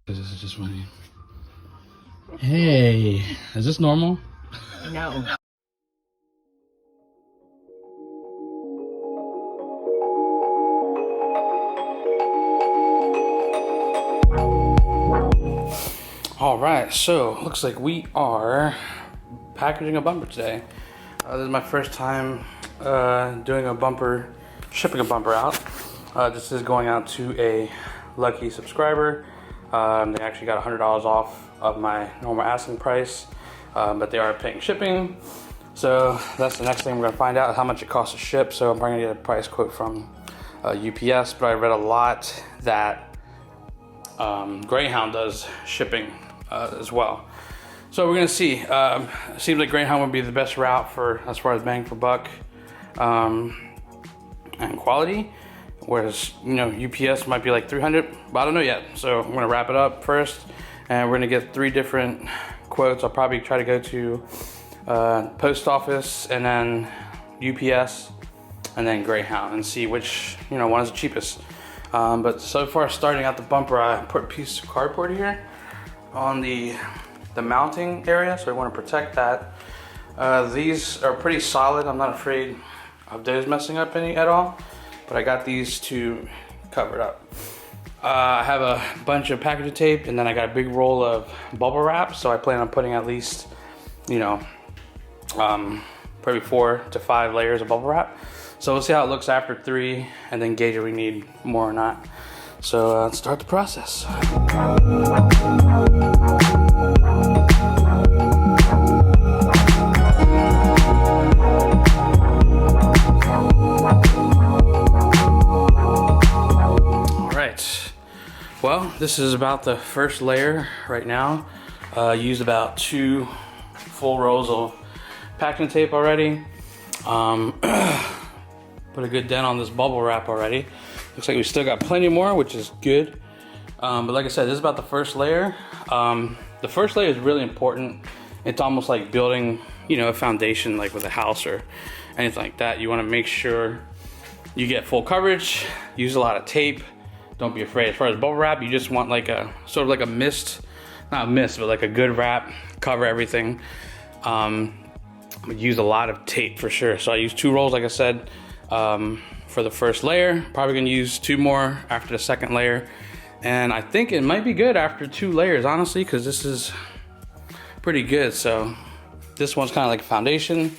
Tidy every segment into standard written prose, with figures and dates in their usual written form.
This is just funny. Hey, is this normal? No. All right, so looks like we are packaging a bumper today. This is my first time doing a bumper, shipping a bumper out. This is going out to a lucky subscriber. They actually got $100 off of my normal asking price, but they are paying shipping. So that's the next thing we're gonna find out, how much it costs to ship. So I'm probably gonna get a price quote from UPS, but I read a lot that Greyhound does shipping as well. So we're gonna see. Seems like Greyhound would be the best route for as far as bang for buck and quality. Whereas, you know, UPS might be like 300, but I don't know yet. So I'm gonna wrap it up first, and we're gonna get 3 different quotes. I'll probably try to go to post office, and then UPS, and then Greyhound, and see which, you know, one is the cheapest. But so far, starting out the bumper, I put a piece of cardboard here on the mounting area, so I want to protect that. These are pretty solid. I'm not afraid of those messing up any at all, but I got these to cover it up. I have a bunch of packaging tape, and then I got a big roll of bubble wrap, so I plan on putting at least, you know, probably 4 to 5 layers of bubble wrap. So we'll see how it looks after 3, and then gauge if we need more or not. So let's start the process. Well, this is about the first layer right now. Used about 2 full rolls of packing tape already. Put a good dent on this bubble wrap already. Looks like we still got plenty more, which is good. But like I said, this is about the first layer. The first layer is really important. It's almost like building, you know, a foundation, like with a house or anything like that. You want to make sure you get full coverage. Use a lot of tape. Don't be afraid. As far as bubble wrap, you just want like a sort of like a mist, not mist, but like a good wrap, cover everything. Use a lot of tape for sure. So I use 2 rolls, like I said, for the first layer. Probably gonna use 2 more after the second layer. And I think it might be good after 2 layers, honestly, because this is pretty good. So this one's kind of like a foundation.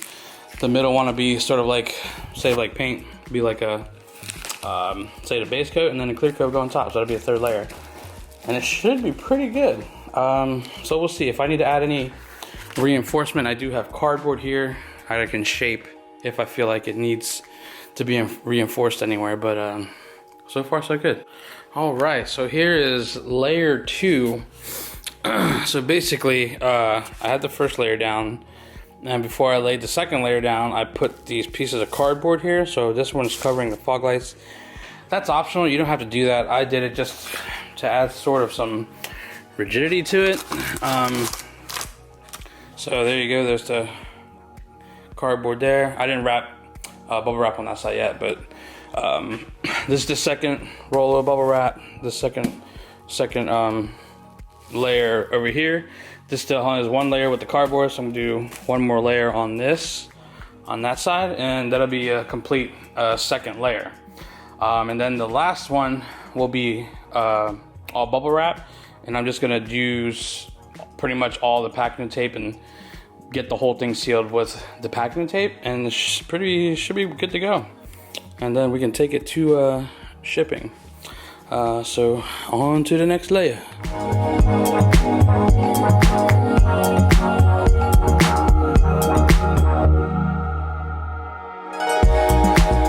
The middle one will be sort of like, say like paint, be like a, say the base coat, and then a clear coat go on top, so that'll be a 3rd layer, and it should be pretty good. So we'll see if I need to add any reinforcement. I do have cardboard here I can shape if I feel like it needs to be reinforced anywhere, but so far so good. All right, so here is layer 2. So basically I had the first layer down, and before I laid the second layer down, I put these pieces of cardboard here. So this one's covering the fog lights. That's optional, you don't have to do that. I did it just to add sort of some rigidity to it. So there you go, there's the cardboard there. I didn't wrap bubble wrap on that side yet, but this is the second roll of bubble wrap, the second layer over here. This still has 1 layer with the cardboard, so I'm gonna do 1 more layer on this, on that side, and that'll be a complete second layer. And then the last one will be all bubble wrap, and I'm just gonna use pretty much all the packing tape and get the whole thing sealed with the packing tape, and it should be good to go. And then we can take it to shipping. So on to the next layer.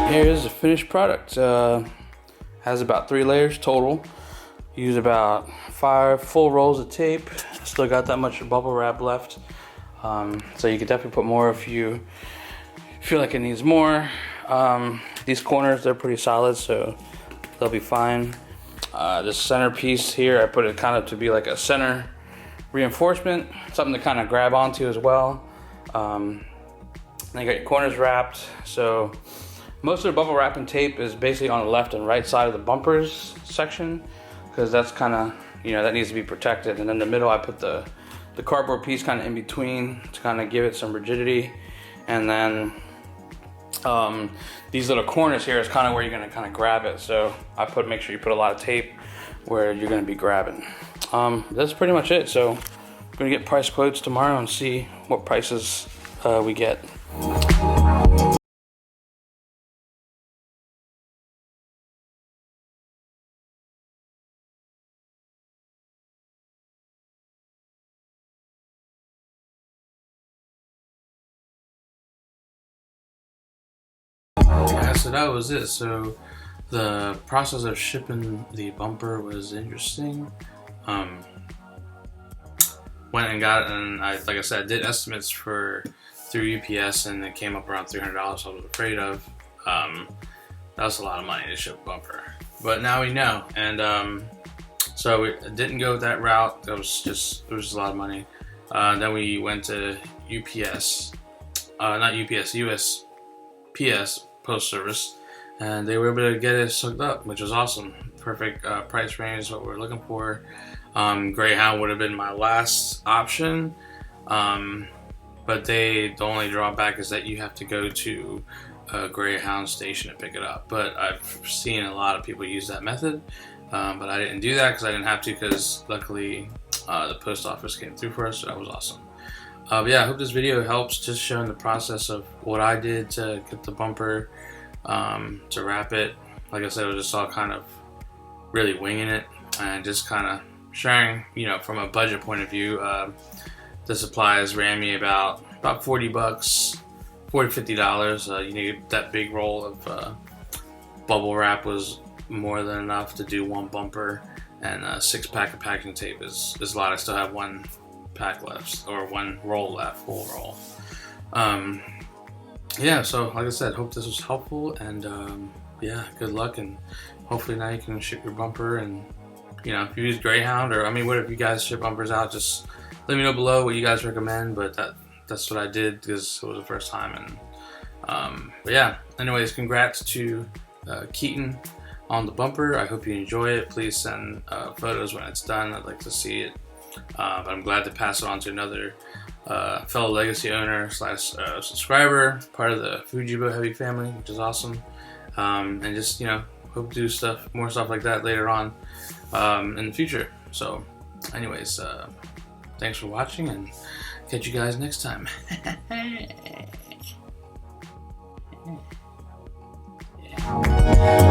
Here's the finished product. Has about 3 layers total. Use about 5 full rolls of tape. Still got that much bubble wrap left. So you could definitely put more if you feel like it needs more. These corners, they're pretty solid, so they'll be fine. This center piece here, I put it kind of to be like a center reinforcement, something to kind of grab onto as well. Then you got your corners wrapped. So most of the bubble wrapping tape is basically on the left and right side of the bumpers section, because that's kind of you know, that needs to be protected. And then the middle, I put the cardboard piece kind of in between to kind of give it some rigidity. And then these little corners here is kind of where you're going to kind of grab it. So make sure you put a lot of tape where you're going to be grabbing. That's pretty much it. So I'm going to get price quotes tomorrow and see what prices we get. Yeah, so that was it. So the process of shipping the bumper was interesting. Went and got it, and like I said, I did estimates through UPS, and it came up around $300. So I was afraid of. That was a lot of money to ship a bumper, but now we know. And so we didn't go that route. It was just a lot of money. Then we went to UPS, not UPS, USPS Post Service, and they were able to get it hooked up, which was awesome. Perfect price range is what we're looking for. Greyhound would have been my last option, but the only drawback is that you have to go to a Greyhound station to pick it up. But I've seen a lot of people use that method, but I didn't do that because I didn't have to, because luckily the post office came through for us, so that was awesome. But yeah, I hope this video helps, just showing the process of what I did to get the bumper, to wrap it. Like I said, it was just all kind of really winging it, and just kind of sharing, you know, from a budget point of view. The supplies ran me about $40, $50. You need that big roll of bubble wrap was more than enough to do one bumper, and a 6-pack of packing tape is a lot. I still have one pack left, or one roll left, full roll. Yeah, so like I said, hope this was helpful, and yeah, good luck, and hopefully now you can ship your bumper. And you know, if you use Greyhound, or I mean, what if you guys ship bumpers out, just let me know below what you guys recommend. But that's what I did, because it was the first time. And but yeah, anyways, congrats to Keaton on the bumper. I hope you enjoy it. Please send photos when it's done. I'd like to see it. But I'm glad to pass it on to another fellow legacy owner / subscriber, part of the Fujibo Heavy family, which is awesome. And just, you know, hope to do more stuff like that later on in the future. So anyways, thanks for watching, and catch you guys next time. Yeah.